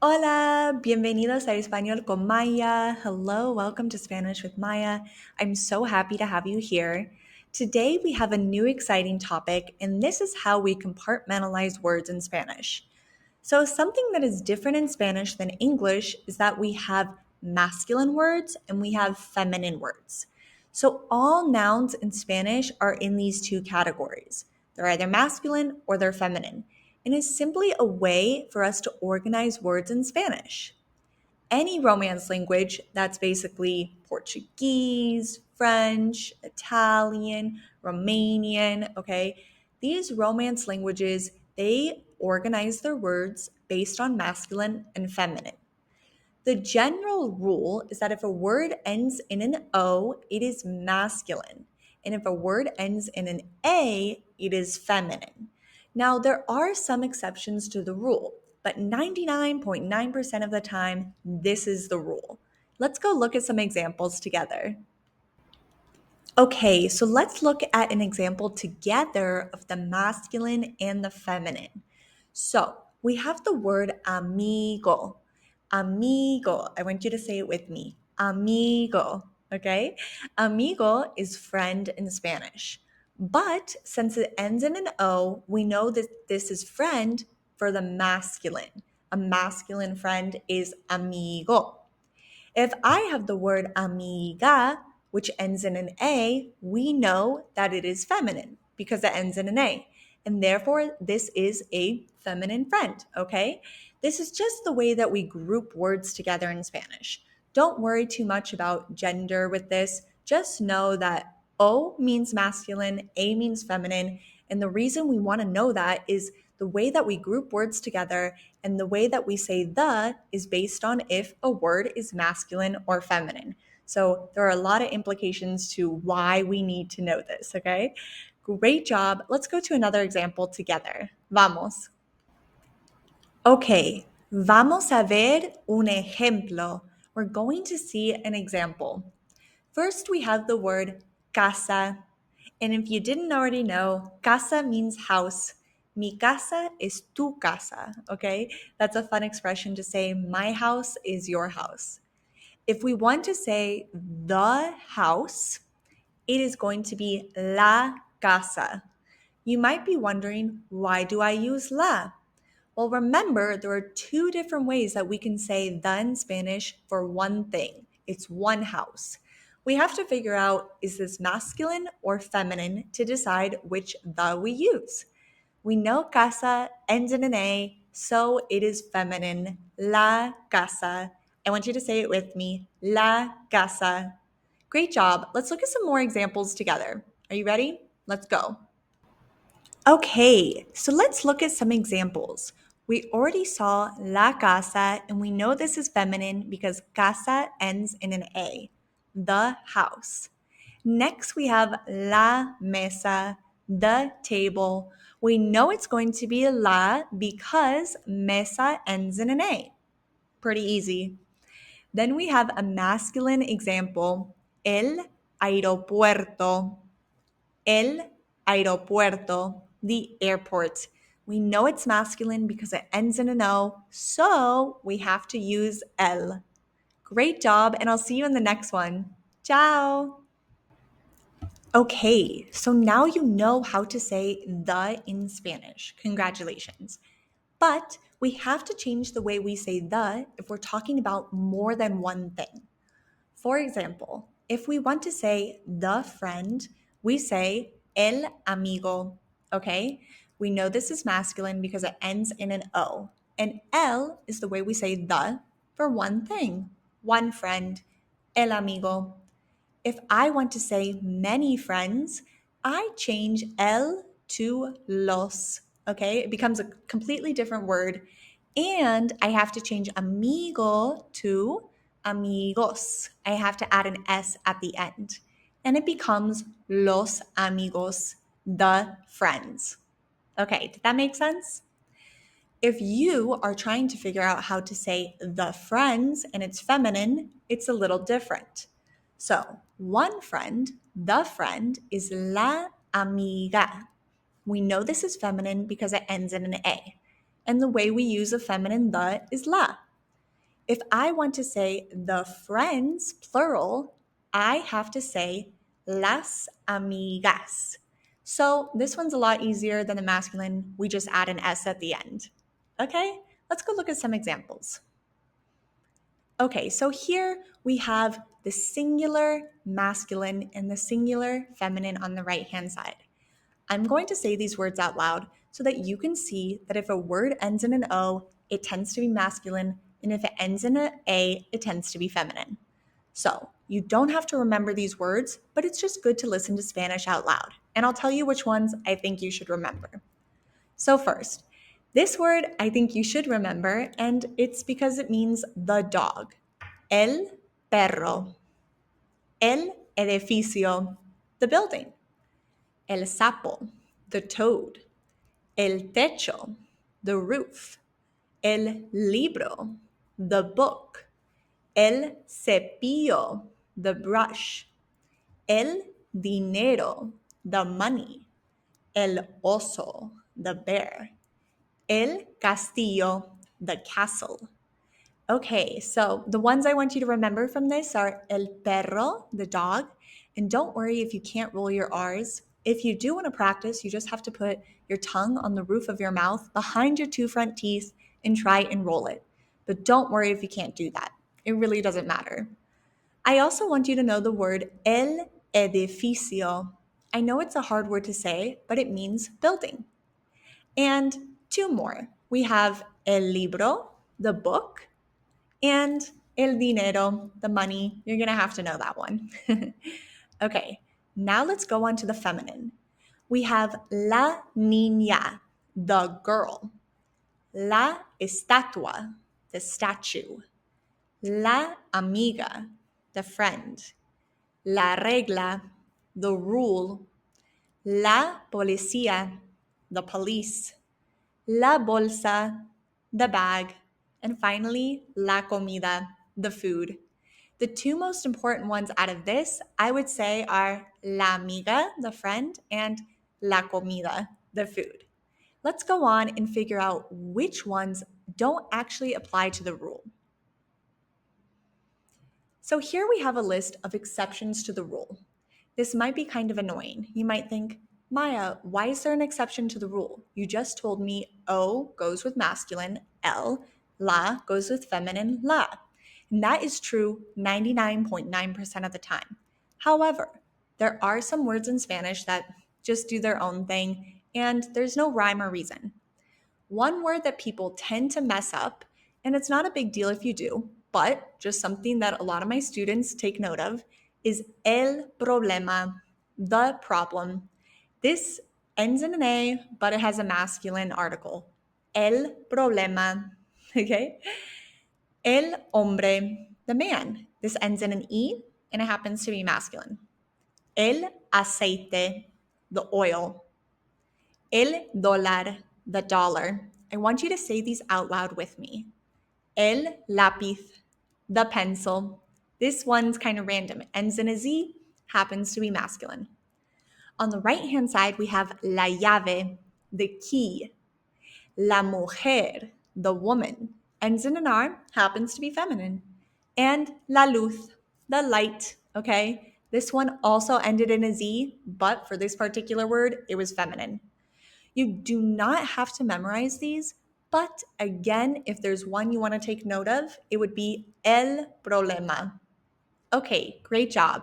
Hola, bienvenidos a Español con Maya. Hello, welcome to Spanish with Maya. I'm so happy to have you here. Today we have a new exciting topic, and this is how we compartmentalize words in Spanish. So, something that is different in Spanish than English is that we have masculine words and we have feminine words. So, all nouns in Spanish are in these two categories. They're either masculine or they're feminine, and it's simply a way for us to organize words in Spanish. Any Romance language, that's basically Portuguese, French, Italian, Romanian, okay? These Romance languages, they organize their words based on masculine and feminine. The general rule is that if a word ends in an O, it is masculine. And if a word ends in an A, it is feminine. Now, there are some exceptions to the rule, but 99.9% of the time, this is the rule. Let's go look at some examples together. Okay, so let's look at an example together of the masculine and the feminine. So we have the word amigo. Amigo. I want you to say it with me. Amigo. Okay? Amigo is friend in Spanish. But since it ends in an O, we know that this is friend for the masculine. A masculine friend is amigo. If I have the word amiga, which ends in an A, we know that it is feminine because it ends in an A. And therefore, this is a feminine friend, okay? This is just the way that we group words together in Spanish. Don't worry too much about gender with this. Just know that O means masculine, A means feminine. And the reason we want to know that is the way that we group words together and the way that we say the is based on if a word is masculine or feminine. So there are a lot of implications to why we need to know this, okay? Great job. Let's go to another example together. Vamos. Okay, vamos a ver un ejemplo. We're going to see an example. First, we have the word casa. And if you didn't already know, casa means house. Mi casa es tu casa, okay? That's a fun expression to say, my house is your house. If we want to say the house, it is going to be la casa. You might be wondering, why do I use la? Well, remember, there are two different ways that we can say the in Spanish for one thing. It's one house. We have to figure out, is this masculine or feminine to decide which the we use. We know casa ends in an A, so it is feminine. La casa. I want you to say it with me. La casa. Great job. Let's look at some more examples together. Are you ready? Let's go. Okay, so let's look at some examples. We already saw la casa, and we know this is feminine because casa ends in an A, the house. Next, we have la mesa, the table. We know it's going to be la because mesa ends in an A. Pretty easy. Then we have a masculine example, el aeropuerto. El aeropuerto, the airport. We know it's masculine because it ends in an O, so we have to use el. Great job, and I'll see you in the next one. Ciao! Okay, so now you know how to say the in Spanish. Congratulations. But we have to change the way we say the if we're talking about more than one thing. For example, if we want to say the friend, we say el amigo, okay? We know this is masculine because it ends in an O. And el is the way we say the for one thing, one friend, el amigo. If I want to say many friends, I change el to los, okay? It becomes a completely different word. And I have to change amigo to amigos. I have to add an S at the end. And it becomes los amigos, the friends. Okay, did that make sense? If you are trying to figure out how to say the friends and it's feminine, it's a little different. So, one friend, the friend, is la amiga. We know this is feminine because it ends in an A. And the way we use a feminine the is la. if I want to say the friends, plural, I have to say las amigas. So this one's a lot easier than the masculine. We just add an S at the end. Okay, let's go look at some examples. Okay, so here we have the singular masculine and the singular feminine on the right-hand side. I'm going to say these words out loud so that you can see that if a word ends in an O, it tends to be masculine, and if it ends in an A, it tends to be feminine. So you don't have to remember these words, but it's just good to listen to Spanish out loud. And I'll tell you which ones I think you should remember. So first, this word I think you should remember, and it's because it means the dog. El perro. El edificio, the building. El sapo, the toad. El techo, the roof. El libro, the book. El cepillo, the brush. El dinero, the money. El oso, the bear. El castillo, the castle. Okay, so the ones I want you to remember from this are el perro, the dog. And don't worry if you can't roll your R's. If you do want to practice, you just have to put your tongue on the roof of your mouth behind your two front teeth and try and roll it. But don't worry if you can't do that. It really doesn't matter. I also want you to know the word el edificio. I know it's a hard word to say, but it means building. And two more. We have el libro, the book, and el dinero, the money. You're going to have to know that one. Okay, now let's go on to the feminine. We have la niña, the girl. La estatua, the statue. La amiga, the friend. La regla, the rule. La policía, the police. La bolsa, the bag. And finally, la comida, the food. The two most important ones out of this, I would say, are la amiga, the friend, and la comida, the food. Let's go on and figure out which ones don't actually apply to the rule. So here we have a list of exceptions to the rule. This might be kind of annoying. You might think, Maya, why is there an exception to the rule? You just told me O goes with masculine, L, la goes with feminine, la. And that is true 99.9% of the time. However, there are some words in Spanish that just do their own thing, and there's no rhyme or reason. One word that people tend to mess up, and it's not a big deal if you do, but just something that a lot of my students take note of, is el problema, the problem. This ends in an A, but it has a masculine article. El problema, okay? El hombre, the man. This ends in an E, and it happens to be masculine. El aceite, the oil. El dólar, the dollar. I want you to say these out loud with me. El lápiz, the pencil. This one's kind of random. It ends in a Z, happens to be masculine. On the right-hand side, we have la llave, the key. La mujer, the woman. Ends in an R, happens to be feminine. And la luz, the light, okay? This one also ended in a Z, but for this particular word, it was feminine. You do not have to memorize these, but again, if there's one you want to take note of, it would be el problema. Okay, great job.